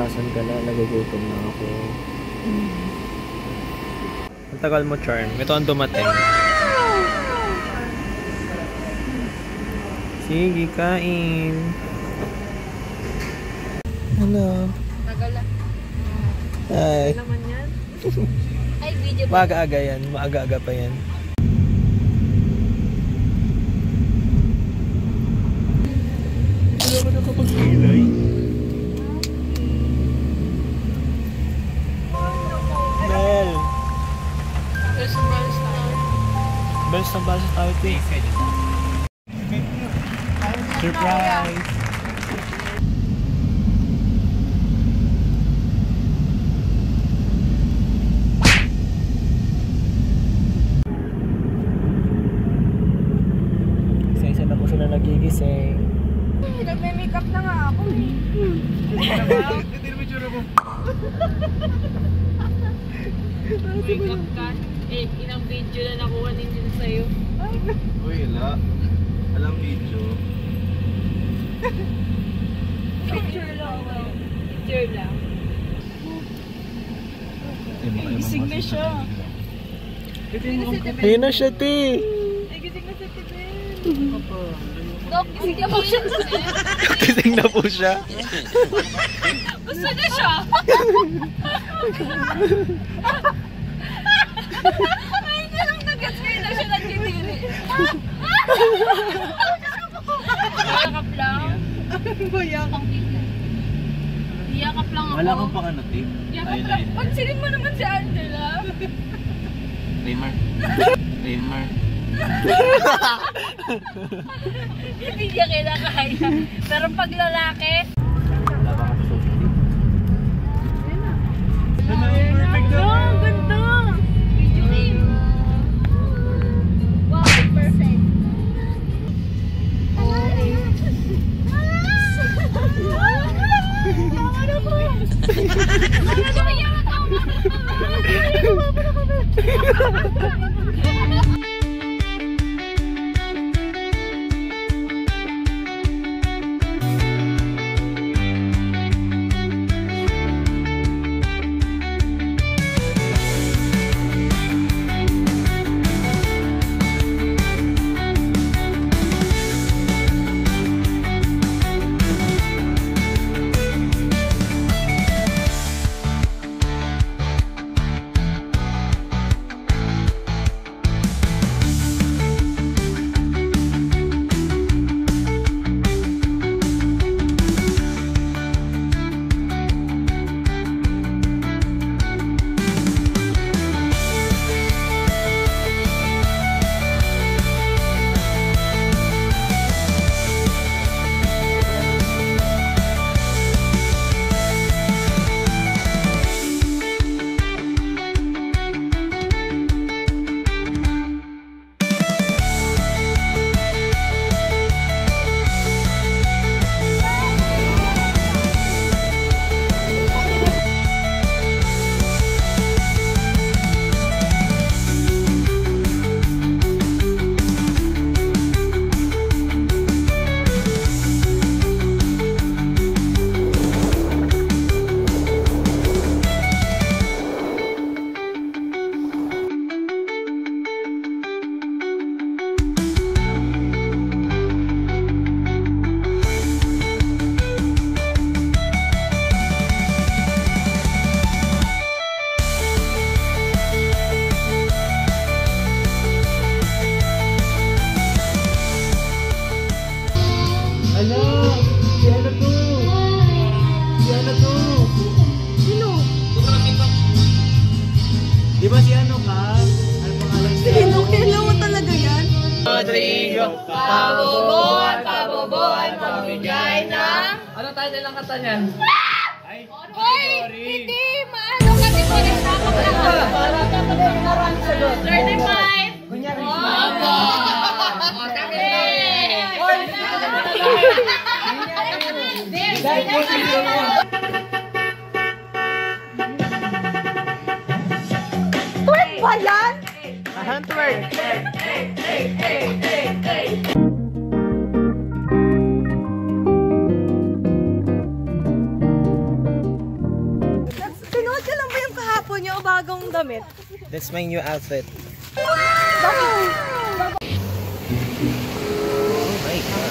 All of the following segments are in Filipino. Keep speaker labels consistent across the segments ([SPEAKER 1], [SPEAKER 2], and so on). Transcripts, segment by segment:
[SPEAKER 1] nasan ka na, nagugutom na ako. Ang tagal mo, Charm. Ito ang dumating. Sige, kain. Hello.
[SPEAKER 2] Tagal lang.
[SPEAKER 1] Ay.
[SPEAKER 2] Naman yan. Ay, video ba?
[SPEAKER 1] Maaga-aga yan. Maaga-aga pa yan. Hindi ako nakapag-ilay. Mel!
[SPEAKER 2] There's some balls tayo.
[SPEAKER 1] Beres ng balas tayo, te. Surprise! Isa-isa na po sila nagigising.
[SPEAKER 2] Nagme-makeup na nga ako.
[SPEAKER 1] Hindi naman tsura mo.
[SPEAKER 2] Makeup ka? Eh, ilang video na nakuha ninyo sa'yo.
[SPEAKER 3] Uy, wala. Alam video.
[SPEAKER 2] Picture lang. Picture lang.
[SPEAKER 3] Gising na siya.
[SPEAKER 1] Ayun na siya, te.
[SPEAKER 2] Gising na si Tibin. Dok, gising na po siya.
[SPEAKER 1] Gising na po siya.
[SPEAKER 2] Gusto na siya. Ay, hindi lang nag-gets kayo na siya nagtitiri. Yakap lang. Yakap lang ako.
[SPEAKER 3] Wala kang pang-anotip.
[SPEAKER 2] Yakap lang. Pagsilin mo naman si Angela.
[SPEAKER 3] Raymar. Raymar.
[SPEAKER 2] Hindi niya kinakaya. Pero pag lalaki,
[SPEAKER 3] Perfect
[SPEAKER 2] oh, ang ganda! Video game. Wow, perfect. Tama na po!
[SPEAKER 1] Di ba si ano ka? Ano pangalan niya?
[SPEAKER 2] Hello mo talaga yan?
[SPEAKER 1] Rodrigo!
[SPEAKER 2] Pabubuan, pamigay ng...
[SPEAKER 1] Ano tayo ng kata niyan?
[SPEAKER 2] Oy! Hindi! Maano kasi ko rin sa kapag
[SPEAKER 1] Para ka pa rin naran sa doon.
[SPEAKER 2] 35!
[SPEAKER 1] Kunyari.
[SPEAKER 2] Opo! O, tabi! Oy!
[SPEAKER 1] Dahil mo si
[SPEAKER 2] Twerk ba yan?
[SPEAKER 1] Handwork!
[SPEAKER 2] mga bagong damit.
[SPEAKER 1] That's my new outfit. Oh my gosh.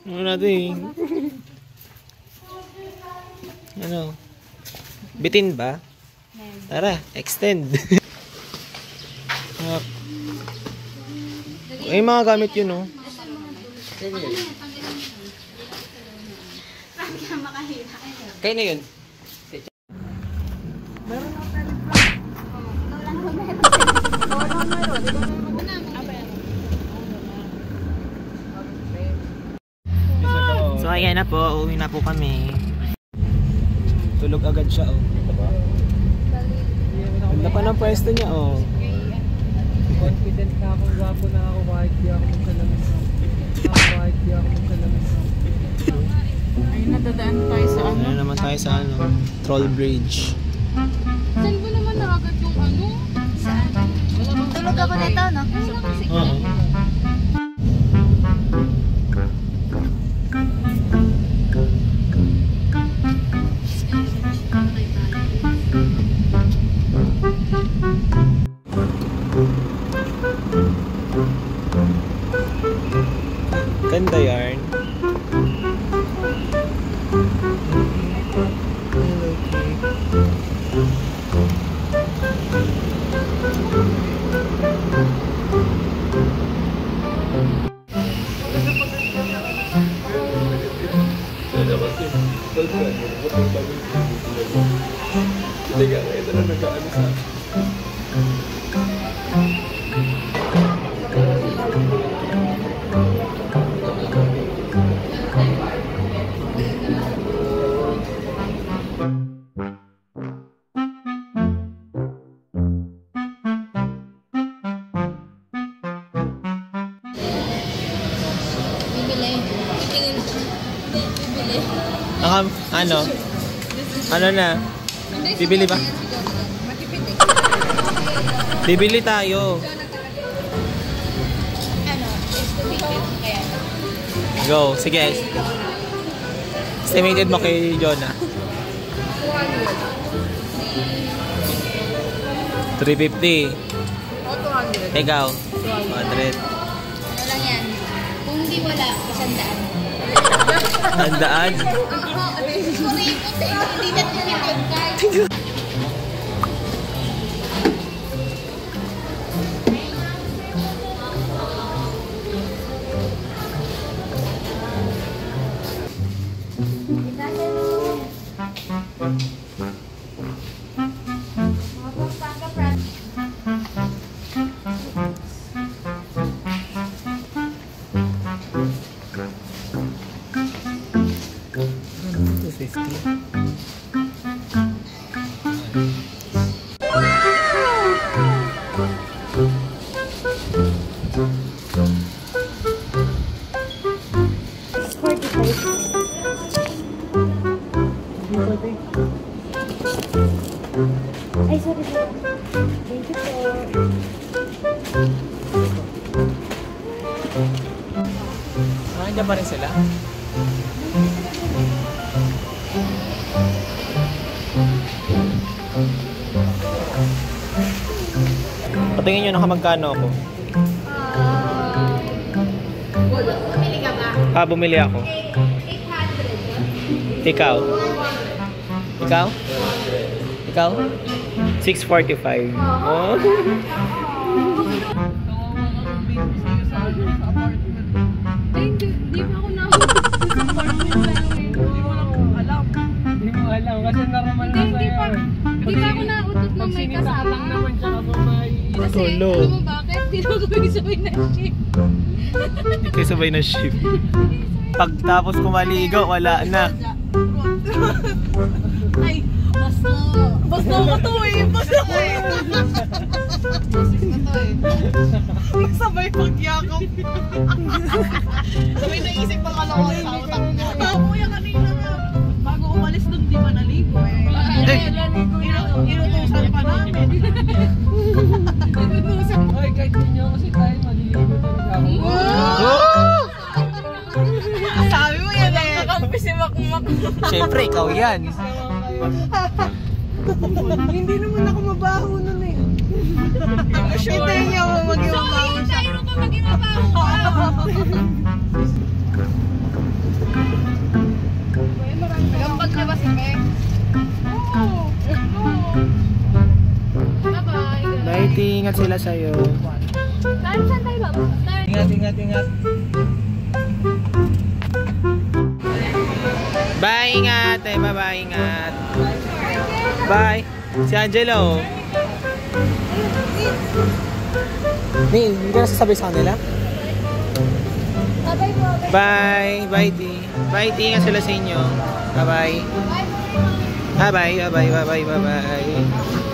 [SPEAKER 1] Ano natin? Ano? Bitin ba? Tara, extend. Ay, mga gamit yun, oh. Kaya na yun. So ayan na po, uwi na po kami. Tulog agad siya, oh. Ganda pa ng pwesto niya, oh.
[SPEAKER 4] Confident na akong gwapo na ako kahit di ako magkalamis. Kahit di ako magkalamis.
[SPEAKER 2] Ay, nadadaan tayo sa ano?
[SPEAKER 1] Ano naman tayo sa ano? Troll Bridge.
[SPEAKER 2] Saan ba naman nakagat yung ano? Saan? Tulog ako nito, no?
[SPEAKER 1] Oo. Ganda yarn. Ano? Ano na? Bibili ba? Bibili tayo. Go. Sige. Estimated mo kay Jonah. 350. Ikaw? 200.
[SPEAKER 2] Ano lang yan? Kung hindi wala, 100.
[SPEAKER 1] 100?
[SPEAKER 2] Hindi na tinitid. Ay, sorry. Thank you po.
[SPEAKER 1] Nandiyan pa rin sila? Patingin nyo nakamagkano ako.
[SPEAKER 2] Bumili ka ba?
[SPEAKER 1] Bumili ako.
[SPEAKER 2] 800.
[SPEAKER 1] Ikaw? Ikaw? Ikaw? 645. Oh.
[SPEAKER 2] Di ba ako nahulog sa apartment namin?
[SPEAKER 4] Hindi mo alam. Hindi mo alam kasi normal na sa'yo.
[SPEAKER 2] Di ba ako nautot ng may kasama?
[SPEAKER 4] naman siya ako may...
[SPEAKER 2] Kasi,
[SPEAKER 1] Tulog.
[SPEAKER 2] alam mo bakit? Di ba kami sabay na ship?
[SPEAKER 1] Ikaw sabay na ship. Pagtapos kumaligo, wala na.
[SPEAKER 2] Ay, basta ko to eh. Basta ko eh. Sabay pagyakap. Sabay na Mamak-mak.
[SPEAKER 1] Siyempre, ikaw yan.
[SPEAKER 4] Hindi naman ako mabaho nun eh. Hintayin niyo ako maging
[SPEAKER 2] So,
[SPEAKER 4] mabaho.
[SPEAKER 2] hintayin mo pa maging mabaho ka. Gambag na ba si Peg? Oo. Bye-bye.
[SPEAKER 1] Bye, ingat sila sa'yo.
[SPEAKER 2] Saan tayo ba?
[SPEAKER 4] Ingat, ingat, ingat.
[SPEAKER 1] Bye, ingat. Ay, bye, ingat. Bye. Si Angelo. Neil, hindi ka nasasabi sa kanila?
[SPEAKER 2] Bye-bye po.
[SPEAKER 1] Bye. Bye, T. Bye, T. Ingat sila sa inyo. Bye-bye. Bye-bye. Bye-bye. Bye-bye. Bye-bye.